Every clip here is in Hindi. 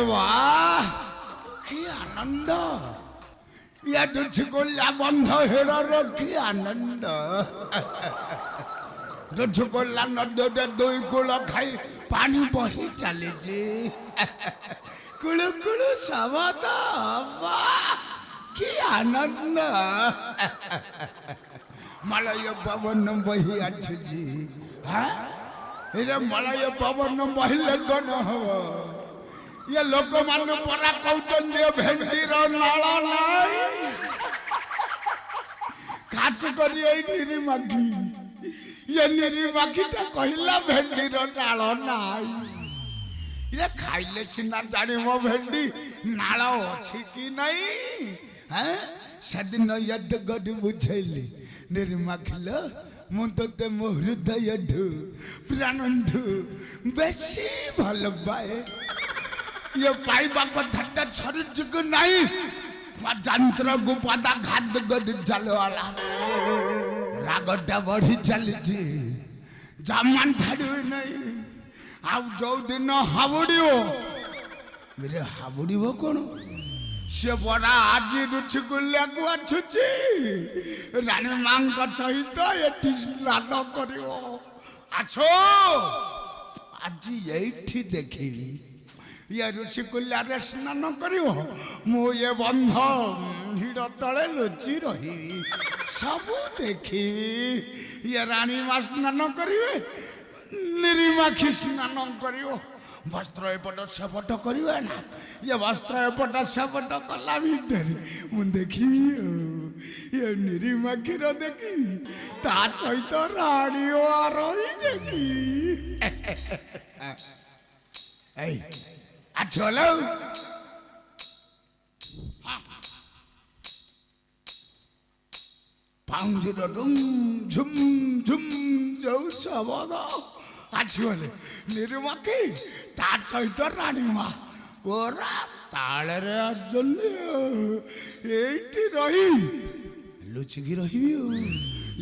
আরে বাহ কি আনন্দ ইয়া দুছি করলা বন্ধ হেরার কি আনন্দ দুছি করলা নদীতে দুই কূল খাই পানি বহি চালিছে কুলু কুলু শব্দ কি আনন্দ মলয় পবন বহি আছে জি হ্যাঁ এটা মলয় পবন বহিলে গণ হব ये लोक मान परा कहते भेंडी नाल नाई काच कर निरीमाखी ये निरीमाखीटा कहला भेंडी नाल नाई ये खाइले सीना जानी मो भेंडी नाल अच्छी कि नहीं हैं सेदिन यद गडी बुझैली निरीमाखी लो मु तो मो हृदय प्राणंधु बेसी भल पाए ये पाइबा कथा शरीर नहीं जंत्र गुपादा घात गदी चलवाला रागटा बढ़ी चली जमान छाड़ नहीं आउ जो दिन हाबुड़ मेरे हाबुड़ कौन से बड़ा आज रुचि गुलिया को अच्छुची रानी मां सहित ये स्नान कर आज ये देखी ये ऋषिकुल्या स्नान कर ये बंध हिड़ तले लुचि रही सब देखी ये रानी माँ स्नान करेंगे निरीमाखी स्नान कर वस्त्र एपट सेपट करेंगे ना ये वस्त्र एपट सेपट कला भर मुझे देखी ये निरीमाखी देखी ता सहित राणी रही देखी चलो पाउंजी डुम झुम झुम जो शब्द आछले निरीमाखी ता सहित रानी माँ पूरा ताले एटी रही लुचिकी रही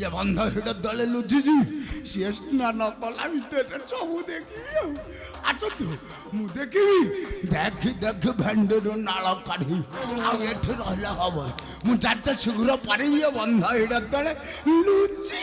ये बंध हिट दले लुचिजी सी स्नान कला भर सब देखी आसतु मु देखी देखी देख भेंडर नाल काढ़ी आठ रहा हम मुझे शीघ्र पारि बंध हिट तले लुचि